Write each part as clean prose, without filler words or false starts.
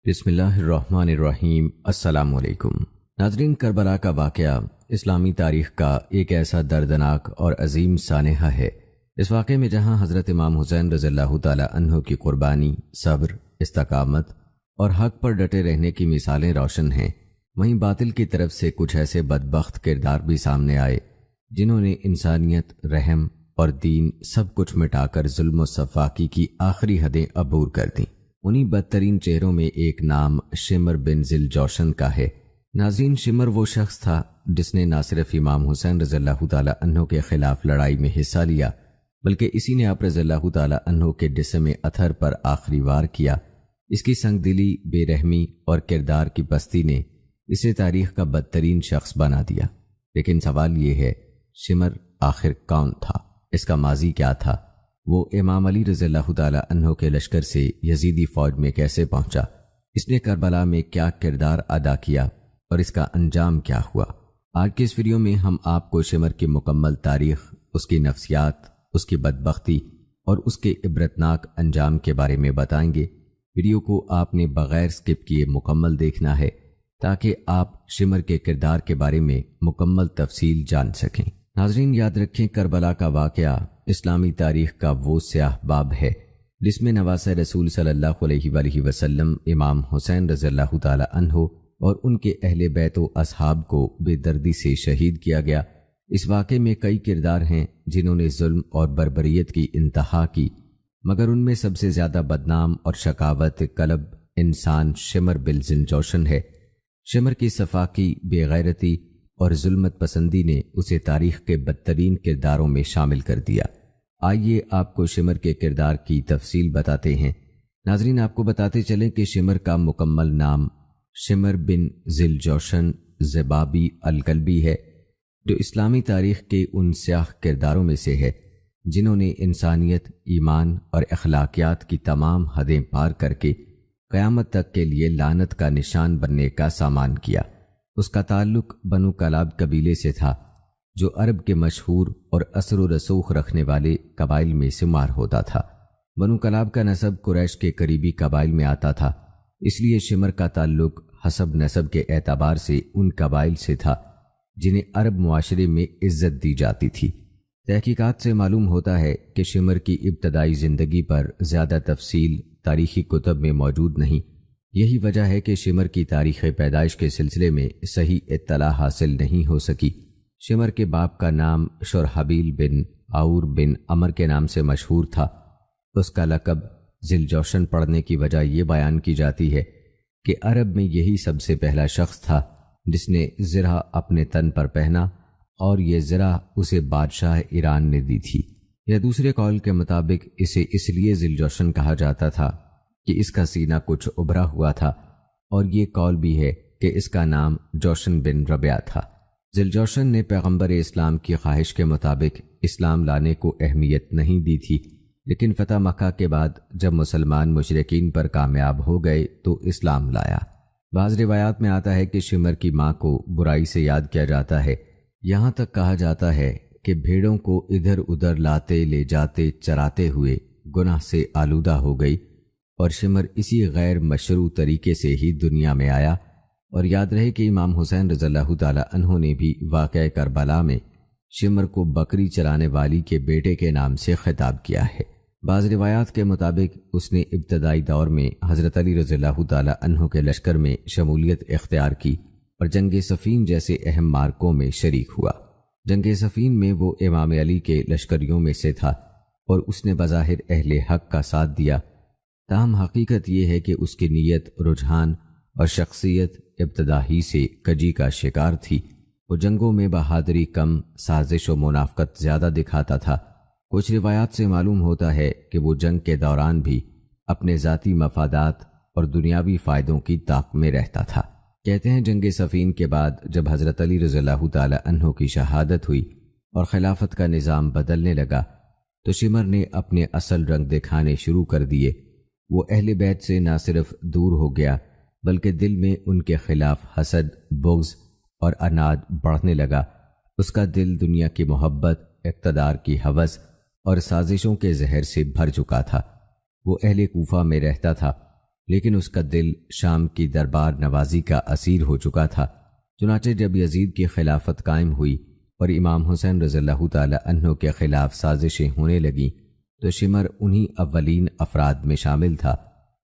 بسم اللہ الرحمن الرحیم۔ السلام علیکم ناظرین، کربلا کا واقعہ اسلامی تاریخ کا ایک ایسا دردناک اور عظیم سانحہ ہے۔ اس واقعے میں جہاں حضرت امام حسین رضی اللہ تعالی عنہ کی قربانی، صبر، استقامت اور حق پر ڈٹے رہنے کی مثالیں روشن ہیں، وہیں باطل کی طرف سے کچھ ایسے بدبخت کردار بھی سامنے آئے جنہوں نے انسانیت، رحم اور دین سب کچھ مٹا کر ظلم و سفاکی کی آخری حدیں عبور کر دیں۔ انہی بدترین چہروں میں ایک نام شمر بن ذل جوشن کا ہے۔ ناظرین، شمر وہ شخص تھا جس نے نہ صرف امام حسین رضی اللہ تعالی عنہ کے خلاف لڑائی میں حصہ لیا، بلکہ اسی نے آپ رضی اللہ تعالی عنہ کے جسم اطہر پر آخری وار کیا۔ اس کی سنگ دلی، بے رحمی اور کردار کی پستی نے اسے تاریخ کا بدترین شخص بنا دیا۔ لیکن سوال یہ ہے، شمر آخر کون تھا؟ اس کا ماضی کیا تھا؟ وہ امام علی رضی اللہ تعالی عنہ کے لشکر سے یزیدی فوج میں کیسے پہنچا؟ اس نے کربلا میں کیا کردار ادا کیا اور اس کا انجام کیا ہوا؟ آج کے اس ویڈیو میں ہم آپ کو شمر کی مکمل تاریخ، اس کی نفسیات، اس کی بدبختی اور اس کے عبرتناک انجام کے بارے میں بتائیں گے۔ ویڈیو کو آپ نے بغیر سکپ کیے مکمل دیکھنا ہے تاکہ آپ شمر کے کردار کے بارے میں مکمل تفصیل جان سکیں۔ ناظرین، یاد رکھیں، کربلا کا واقعہ اسلامی تاریخ کا وہ سیاہ باب ہے جس میں نواسۂ رسول صلی اللہ علیہ وآلہ وسلم، امام حسین رضی اللہ تعالی عنہ اور ان کے اہل بیت و اصحاب کو بے دردی سے شہید کیا گیا۔ اس واقعے میں کئی کردار ہیں جنہوں نے ظلم اور بربریت کی انتہا کی، مگر ان میں سب سے زیادہ بدنام اور شقاوت طلب انسان شمر بن ذل جوشن ہے۔ شمر کی سفاکی، بے غیرتی اور ظلمت پسندی نے اسے تاریخ کے بدترین کرداروں میں شامل کر دیا۔ آئیے آپ کو شمر کے کردار کی تفصیل بتاتے ہیں۔ ناظرین، آپ کو بتاتے چلیں کہ شمر کا مکمل نام شمر بن ذل جوشن ضبابی الکلبی ہے، جو اسلامی تاریخ کے ان سیاہ کرداروں میں سے ہے جنہوں نے انسانیت، ایمان اور اخلاقیات کی تمام حدیں پار کر کے قیامت تک کے لیے لعنت کا نشان بننے کا سامان کیا۔ اس کا تعلق بنو کلاب قبیلے سے تھا، جو عرب کے مشہور اور اثر و رسوخ رکھنے والے قبائل میں شمار ہوتا تھا۔ بنو کلاب کا نسب قریش کے قریبی قبائل میں آتا تھا، اس لیے شمر کا تعلق حسب نسب کے اعتبار سے ان قبائل سے تھا جنہیں عرب معاشرے میں عزت دی جاتی تھی۔ تحقیقات سے معلوم ہوتا ہے کہ شمر کی ابتدائی زندگی پر زیادہ تفصیل تاریخی کتب میں موجود نہیں۔ یہی وجہ ہے کہ شمر کی تاریخ پیدائش کے سلسلے میں صحیح اطلاع حاصل نہیں ہو سکی۔ شمر کے باپ کا نام شرحبیل بن عور بن عمر کے نام سے مشہور تھا۔ اس کا لقب ذل جوشن پڑھنے کی وجہ یہ بیان کی جاتی ہے کہ عرب میں یہی سب سے پہلا شخص تھا جس نے زرہ اپنے تن پر پہنا، اور یہ زرہ اسے بادشاہ ایران نے دی تھی۔ یا دوسرے قول کے مطابق اسے اس لیے ذل جوشن کہا جاتا تھا کہ اس کا سینہ کچھ ابھرا ہوا تھا، اور یہ قول بھی ہے کہ اس کا نام جوشن بن ربیعہ تھا۔ ذل جوشن نے پیغمبر اسلام کی خواہش کے مطابق اسلام لانے کو اہمیت نہیں دی تھی، لیکن فتح مکہ کے بعد جب مسلمان مشرکین پر کامیاب ہو گئے تو اسلام لایا۔ بعض روایات میں آتا ہے کہ شمر کی ماں کو برائی سے یاد کیا جاتا ہے، یہاں تک کہا جاتا ہے کہ بھیڑوں کو ادھر ادھر لاتے لے جاتے چراتے ہوئے گناہ سے آلودہ ہو گئی، اور شمر اسی غیر مشروع طریقے سے ہی دنیا میں آیا۔ اور یاد رہے کہ امام حسین رضی اللہ تعالی عنہ نے بھی واقعہ کربلا میں شمر کو بکری چرانے والی کے بیٹے کے نام سے خطاب کیا ہے۔ بعض روایات کے مطابق اس نے ابتدائی دور میں حضرت علی رضی اللہ تعالی عنہ کے لشکر میں شمولیت اختیار کی اور جنگ صفین جیسے اہم معرکوں میں شریک ہوا۔ جنگ صفین میں وہ امام علی کے لشکریوں میں سے تھا اور اس نے بظاہر اہل حق کا ساتھ دیا، تاہم حقیقت یہ ہے کہ اس کی نیت، رجحان اور شخصیت ابتدا ہی سے کجی کا شکار تھی۔ وہ جنگوں میں بہادری کم، سازش و منافقت زیادہ دکھاتا تھا۔ کچھ روایات سے معلوم ہوتا ہے کہ وہ جنگ کے دوران بھی اپنے ذاتی مفادات اور دنیاوی فائدوں کی طاق میں رہتا تھا۔ کہتے ہیں جنگ صفین کے بعد جب حضرت علی رضی اللہ تعالی عنہ کی شہادت ہوئی اور خلافت کا نظام بدلنے لگا تو شمر نے اپنے اصل رنگ دکھانے شروع کر دیے۔ وہ اہل بیت سے نہ صرف دور ہو گیا بلکہ دل میں ان کے خلاف حسد، بغض اور عناد بڑھنے لگا۔ اس کا دل دنیا کی محبت، اقتدار کی ہوس اور سازشوں کے زہر سے بھر چکا تھا۔ وہ اہل کوفہ میں رہتا تھا لیکن اس کا دل شام کی دربار نوازی کا اسیر ہو چکا تھا۔ چنانچہ جب یزید کی خلافت قائم ہوئی اور امام حسین رضی اللہ تعالی عنہ کے خلاف سازشیں ہونے لگیں تو شمر انہی اولین افراد میں شامل تھا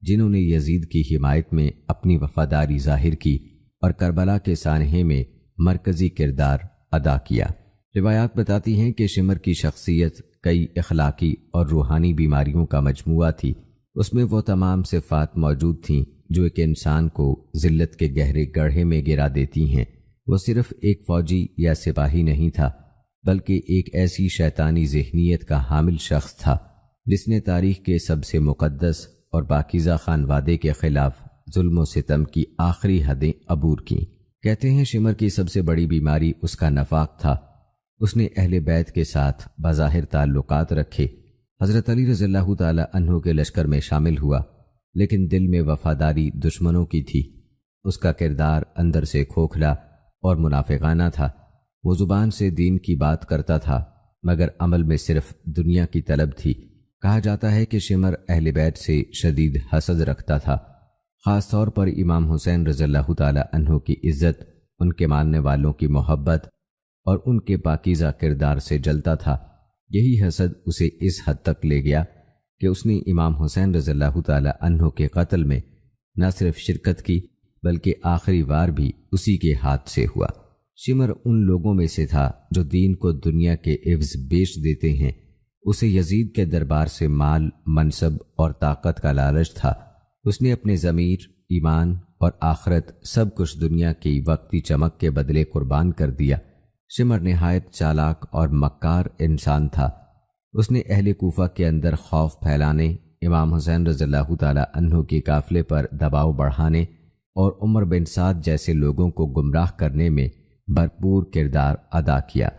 جنہوں نے یزید کی حمایت میں اپنی وفاداری ظاہر کی اور کربلا کے سانحے میں مرکزی کردار ادا کیا۔ روایات بتاتی ہیں کہ شمر کی شخصیت کئی اخلاقی اور روحانی بیماریوں کا مجموعہ تھی۔ اس میں وہ تمام صفات موجود تھیں جو ایک انسان کو ذلت کے گہرے گڑھے میں گرا دیتی ہیں۔ وہ صرف ایک فوجی یا سپاہی نہیں تھا، بلکہ ایک ایسی شیطانی ذہنیت کا حامل شخص تھا جس نے تاریخ کے سب سے مقدس اور پاکیزہ خانوادے کے خلاف ظلم و ستم کی آخری حدیں عبور کیں۔ کہتے ہیں شمر کی سب سے بڑی بیماری اس کا نفاق تھا۔ اس نے اہل بیت کے ساتھ بظاہر تعلقات رکھے، حضرت علی رضی اللہ تعالی عنہ کے لشکر میں شامل ہوا، لیکن دل میں وفاداری دشمنوں کی تھی۔ اس کا کردار اندر سے کھوکھلا اور منافقانہ تھا۔ وہ زبان سے دین کی بات کرتا تھا مگر عمل میں صرف دنیا کی طلب تھی۔ کہا جاتا ہے کہ شمر اہل بیت سے شدید حسد رکھتا تھا، خاص طور پر امام حسین رضی اللہ تعالی عنہ کی عزت، ان کے ماننے والوں کی محبت اور ان کے پاکیزہ کردار سے جلتا تھا۔ یہی حسد اسے اس حد تک لے گیا کہ اس نے امام حسین رضی اللہ تعالی عنہ کے قتل میں نہ صرف شرکت کی بلکہ آخری وار بھی اسی کے ہاتھ سے ہوا۔ شمر ان لوگوں میں سے تھا جو دین کو دنیا کے عوض بیچ دیتے ہیں۔ اسے یزید کے دربار سے مال، منصب اور طاقت کا لالچ تھا۔ اس نے اپنے ضمیر، ایمان اور آخرت سب کچھ دنیا کی وقتی چمک کے بدلے قربان کر دیا۔ شمر نہایت چالاک اور مکار انسان تھا۔ اس نے اہل کوفہ کے اندر خوف پھیلانے، امام حسین رضی اللہ تعالی عنہ کے قافلے پر دباؤ بڑھانے اور عمر بن سعد جیسے لوگوں کو گمراہ کرنے میں بھرپور کردار ادا کیا۔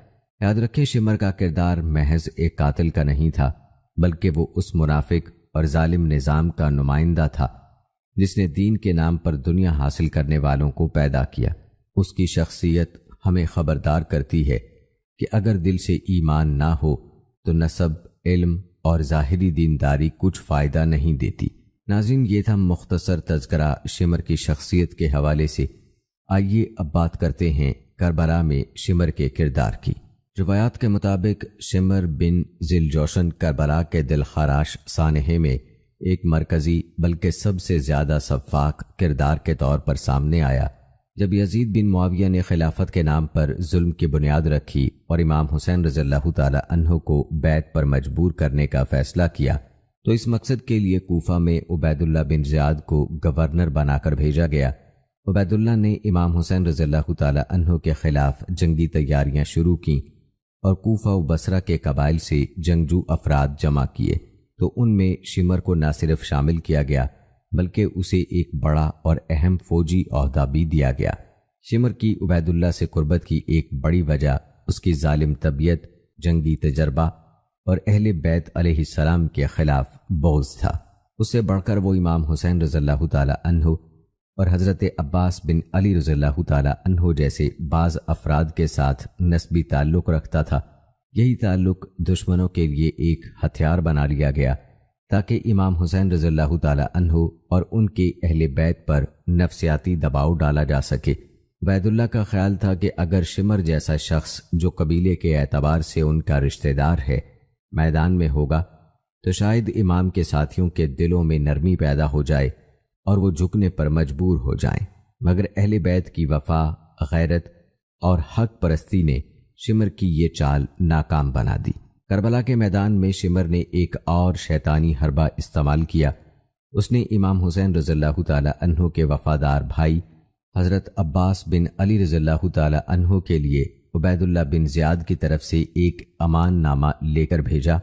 یاد رکھیں شمر کا کردار محض ایک قاتل کا نہیں تھا، بلکہ وہ اس منافق اور ظالم نظام کا نمائندہ تھا جس نے دین کے نام پر دنیا حاصل کرنے والوں کو پیدا کیا۔ اس کی شخصیت ہمیں خبردار کرتی ہے کہ اگر دل سے ایمان نہ ہو تو نسب، علم اور ظاہری دینداری کچھ فائدہ نہیں دیتی۔ ناظرین، یہ تھا مختصر تذکرہ شمر کی شخصیت کے حوالے سے۔ آئیے اب بات کرتے ہیں کربلا میں شمر کے کردار کی۔ روایات کے مطابق شمر بن ذیل جوشن کربلا کے دل خراش سانحے میں ایک مرکزی بلکہ سب سے زیادہ سفاک کردار کے طور پر سامنے آیا۔ جب یزید بن معاویہ نے خلافت کے نام پر ظلم کی بنیاد رکھی اور امام حسین رضی اللہ تعالی عنہ کو بیعت پر مجبور کرنے کا فیصلہ کیا تو اس مقصد کے لیے کوفہ میں عبید اللہ بن زیاد کو گورنر بنا کر بھیجا گیا۔ عبید اللہ نے امام حسین رضی اللہ تعالی عنہ کے خلاف جنگی تیاریاں شروع کیں اور کوفہ و بصرہ کے قبائل سے جنگجو افراد جمع کیے تو ان میں شمر کو نہ صرف شامل کیا گیا بلکہ اسے ایک بڑا اور اہم فوجی عہدہ بھی دیا گیا۔ شمر کی عبید اللہ سے قربت کی ایک بڑی وجہ اس کی ظالم طبیعت، جنگی تجربہ اور اہل بیت علیہ السلام کے خلاف بغض تھا۔ اس سے بڑھ کر وہ امام حسین رضی اللہ تعالی عنہ اور حضرت عباس بن علی رضی اللہ تعالی عنہ جیسے بعض افراد کے ساتھ نسبی تعلق رکھتا تھا۔ یہی تعلق دشمنوں کے لیے ایک ہتھیار بنا لیا گیا تاکہ امام حسین رضی اللہ تعالی عنہ اور ان کے اہل بیت پر نفسیاتی دباؤ ڈالا جا سکے۔ عبید اللہ کا خیال تھا کہ اگر شمر جیسا شخص جو قبیلے کے اعتبار سے ان کا رشتہ دار ہے میدان میں ہوگا تو شاید امام کے ساتھیوں کے دلوں میں نرمی پیدا ہو جائے اور وہ جھکنے پر مجبور ہو جائیں، مگر اہل بیت کی وفا، غیرت اور حق پرستی نے شمر کی یہ چال ناکام بنا دی۔ کربلا کے میدان میں شمر نے ایک اور شیطانی حربہ استعمال کیا۔ اس نے امام حسین رضی اللہ تعالی عنہ کے وفادار بھائی حضرت عباس بن علی رضی اللہ تعالی عنہ کے لیے عبید اللہ بن زیاد کی طرف سے ایک امان نامہ لے کر بھیجا۔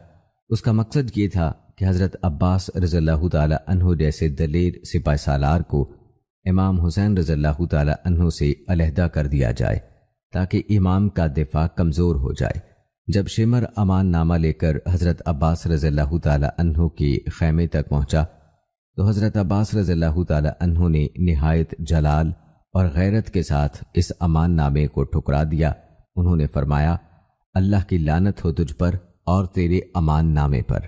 اس کا مقصد یہ تھا کہ حضرت عباس رضی اللہ تعالی عنہ جیسے دلیر سپہ سالار کو امام حسین رضی اللہ تعالی عنہ سے علیحدہ کر دیا جائے تاکہ امام کا دفاع کمزور ہو جائے۔ جب شمر امان نامہ لے کر حضرت عباس رضی اللہ تعالی عنہ کے خیمے تک پہنچا تو حضرت عباس رضی اللہ تعالی عنہ نے نہایت جلال اور غیرت کے ساتھ اس امان نامے کو ٹھکرا دیا۔ انہوں نے فرمایا، اللہ کی لعنت ہو تجھ پر اور تیرے امان نامے پر۔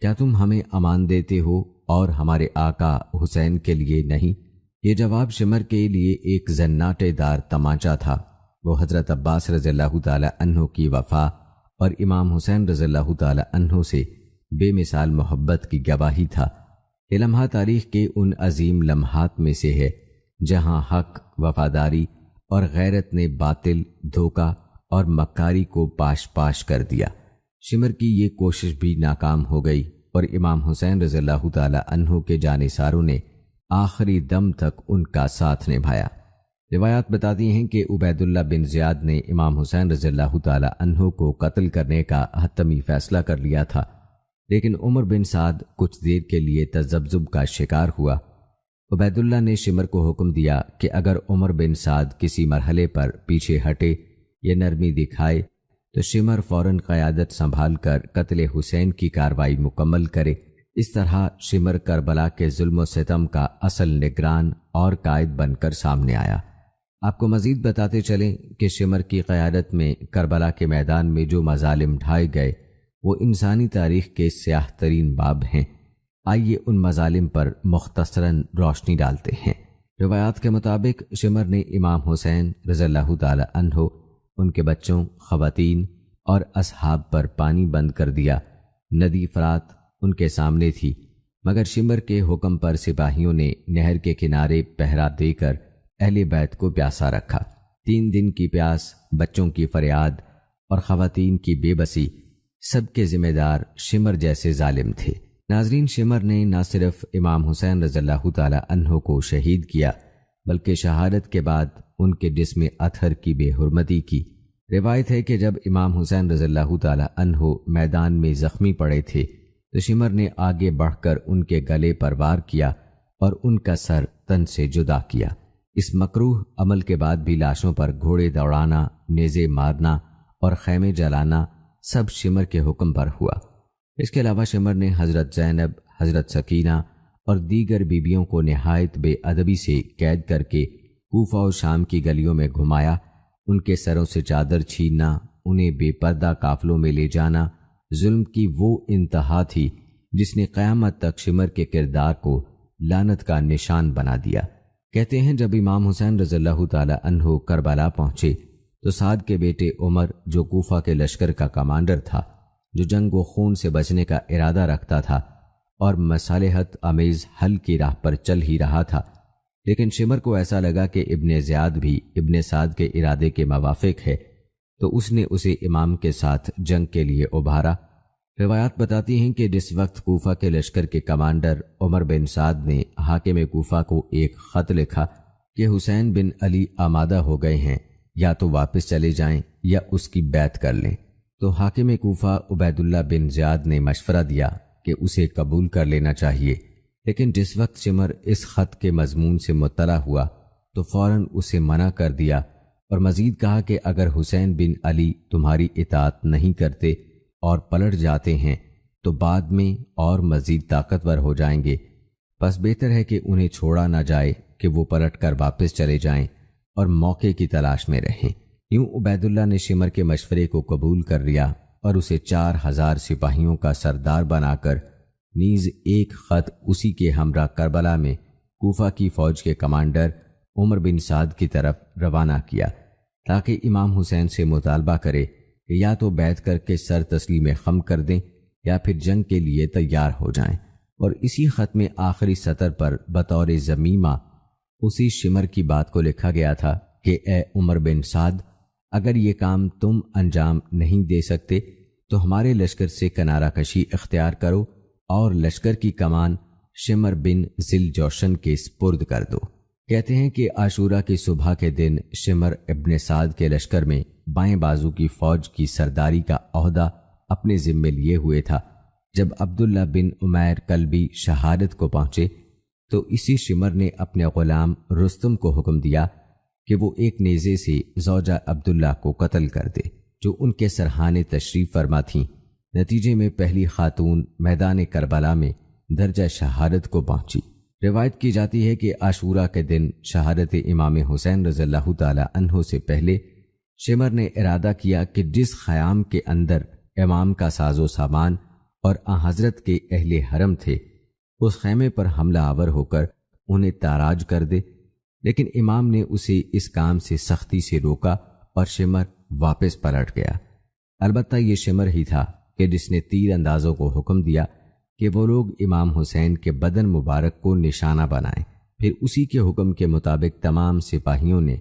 کیا تم ہمیں امان دیتے ہو اور ہمارے آقا حسین کے لیے نہیں؟ یہ جواب شمر کے لیے ایک زناٹے دار تمانچہ تھا۔ وہ حضرت عباس رضی اللہ تعالی عنہ کی وفا اور امام حسین رضی اللہ تعالی عنہ سے بے مثال محبت کی گواہی تھا۔ یہ لمحہ تاریخ کے ان عظیم لمحات میں سے ہے جہاں حق، وفاداری اور غیرت نے باطل، دھوکہ اور مکاری کو پاش پاش کر دیا۔ شمر کی یہ کوشش بھی ناکام ہو گئی اور امام حسین رضی اللہ تعالی عنہ کے جانثاروں نے آخری دم تک ان کا ساتھ نبھایا۔ روایات بتاتی ہیں کہ عبید اللہ بن زیاد نے امام حسین رضی اللہ تعالی عنہ کو قتل کرنے کا حتمی فیصلہ کر لیا تھا، لیکن عمر بن سعد کچھ دیر کے لیے تذبذب کا شکار ہوا۔ عبید اللہ نے شمر کو حکم دیا کہ اگر عمر بن سعد کسی مرحلے پر پیچھے ہٹے یا نرمی دکھائے تو شمر فوراً قیادت سنبھال کر قتل حسین کی کارروائی مکمل کرے۔ اس طرح شمر کربلا کے ظلم و ستم کا اصل نگران اور قائد بن کر سامنے آیا۔ آپ کو مزید بتاتے چلیں کہ شمر کی قیادت میں کربلا کے میدان میں جو مظالم ڈھائے گئے وہ انسانی تاریخ کے سیاہ ترین باب ہیں۔ آئیے ان مظالم پر مختصراً روشنی ڈالتے ہیں۔ روایات کے مطابق شمر نے امام حسین رضی اللہ تعالی عنہ، ان کے بچوں، خواتین اور اصحاب پر پانی بند کر دیا۔ ندی فرات ان کے سامنے تھی، مگر شمر کے حکم پر سپاہیوں نے نہر کے کنارے پہرا دے کر اہل بیت کو پیاسا رکھا۔ 3 دن کی پیاس، بچوں کی فریاد اور خواتین کی بے بسی، سب کے ذمہ دار شمر جیسے ظالم تھے۔ ناظرین، شمر نے نہ صرف امام حسین رضی اللہ تعالی عنہ کو شہید کیا بلکہ شہادت کے بعد ان کے جسم اطہر کی بے حرمتی کی۔ روایت ہے کہ جب امام حسین رضی اللہ تعالی عنہ میدان میں زخمی پڑے تھے تو شمر نے آگے بڑھ کر ان کے گلے پر وار کیا اور ان کا سر تن سے جدا کیا۔ اس مکروہ عمل کے بعد بھی لاشوں پر گھوڑے دوڑانا، نیزے مارنا اور خیمے جلانا سب شمر کے حکم پر ہوا۔ اس کے علاوہ شمر نے حضرت زینب، حضرت سکینہ اور دیگر بیبیوں کو نہایت بے ادبی سے قید کر کے کوفہ و شام کی گلیوں میں گھمایا۔ ان کے سروں سے چادر چھیننا، انہیں بے پردہ قافلوں میں لے جانا ظلم کی وہ انتہا تھی جس نے قیامت تک شمر کے کردار کو لعنت کا نشان بنا دیا۔ کہتے ہیں جب امام حسین رضی اللہ تعالی عنہ کربلا پہنچے تو سعد کے بیٹے عمر، جو کوفہ کے لشکر کا کمانڈر تھا، جو جنگ و خون سے بچنے کا ارادہ رکھتا تھا اور مصالحت آمیز حل کی راہ پر چل ہی رہا تھا، لیکن شمر کو ایسا لگا کہ ابن زیاد بھی ابن سعد کے ارادے کے موافق ہے، تو اس نے اسے امام کے ساتھ جنگ کے لیے ابھارا۔ روایات بتاتی ہیں کہ جس وقت کوفہ کے لشکر کے کمانڈر عمر بن سعد نے حاکم کوفہ کو ایک خط لکھا کہ حسین بن علی آمادہ ہو گئے ہیں، یا تو واپس چلے جائیں یا اس کی بیعت کر لیں، تو حاکم کوفہ عبید اللہ بن زیاد نے مشورہ دیا کہ اسے قبول کر لینا چاہیے، لیکن جس وقت شمر اس خط کے مضمون سے مطلع ہوا تو فوراً اسے منع کر دیا اور مزید کہا کہ اگر حسین بن علی تمہاری اطاعت نہیں کرتے اور پلٹ جاتے ہیں تو بعد میں اور مزید طاقتور ہو جائیں گے، بس بہتر ہے کہ انہیں چھوڑا نہ جائے کہ وہ پلٹ کر واپس چلے جائیں اور موقع کی تلاش میں رہیں۔ یوں عبید اللہ نے شمر کے مشورے کو قبول کر لیا اور اسے 4000 سپاہیوں کا سردار بنا کر نیز ایک خط اسی کے ہمراہ کربلا میں کوفہ کی فوج کے کمانڈر عمر بن سعد کی طرف روانہ کیا تاکہ امام حسین سے مطالبہ کرے کہ یا تو بیعت کر کے سر تسلیم خم کر دیں یا پھر جنگ کے لیے تیار ہو جائیں۔ اور اسی خط میں آخری سطر پر بطور ضمیمہ اسی شمر کی بات کو لکھا گیا تھا کہ اے عمر بن سعد، اگر یہ کام تم انجام نہیں دے سکتے تو ہمارے لشکر سے کنارہ کشی اختیار کرو اور لشکر کی کمان شمر بن ذل جوشن کے سپرد کر دو۔ کہتے ہیں کہ عاشورہ کی صبح کے دن شمر ابن سعد کے لشکر میں بائیں بازو کی فوج کی سرداری کا عہدہ اپنے ذمے لیے ہوئے تھا۔ جب عبداللہ بن عمیر کلبی شہادت کو پہنچے تو اسی شمر نے اپنے غلام رستم کو حکم دیا کہ وہ ایک نیزے سے زوجہ عبداللہ کو قتل کر دے جو ان کے سرحانے تشریف فرما تھیں۔ نتیجے میں پہلی خاتون میدان کربلا میں درجہ شہادت کو پہنچی۔ روایت کی جاتی ہے کہ عاشورہ کے دن شہادت امام حسین رضی اللہ تعالی عنہ سے پہلے شمر نے ارادہ کیا کہ جس خیام کے اندر امام کا ساز و سامان اور حضرت کے اہل حرم تھے اس خیمے پر حملہ آور ہو کر انہیں تاراج کر دے، لیکن امام نے اسے اس کام سے سختی سے روکا اور شمر واپس پلٹ گیا۔ البتہ یہ شمر ہی تھا کہ جس نے تیر اندازوں کو حکم دیا کہ وہ لوگ امام حسین کے بدن مبارک کو نشانہ بنائیں۔ پھر اسی کے حکم کے مطابق تمام سپاہیوں نے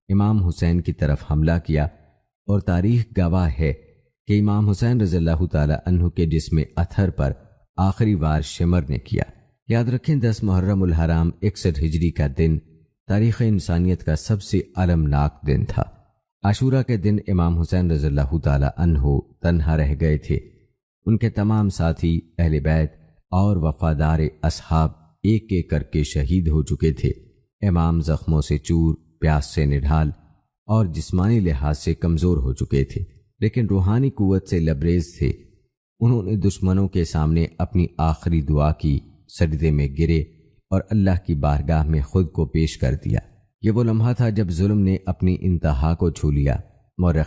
امام حسین کی طرف حملہ کیا، اور تاریخ گواہ ہے کہ امام حسین رضی اللہ تعالی عنہ کے جسم اطہر پر آخری وار شمر نے کیا۔ یاد رکھیں 10 محرم الحرام 61 ہجری کا دن تاریخ انسانیت کا سب سے المناک دن تھا۔ عاشورہ کے دن امام حسین رضی اللہ تعالی عنہ تنہا رہ گئے تھے۔ ان کے تمام ساتھی، اہل بیت اور وفادار اصحاب ایک ایک کر کے شہید ہو چکے تھے۔ امام زخموں سے چور، پیاس سے نڈھال اور جسمانی لحاظ سے کمزور ہو چکے تھے، لیکن روحانی قوت سے لبریز تھے۔ انہوں نے دشمنوں کے سامنے اپنی آخری دعا کی، سجدے میں گرے اور اللہ کی بارگاہ میں خود کو پیش کر دیا۔ یہ وہ لمحہ تھا جب ظلم نے اپنی انتہا کو چھو لیا۔ مورخ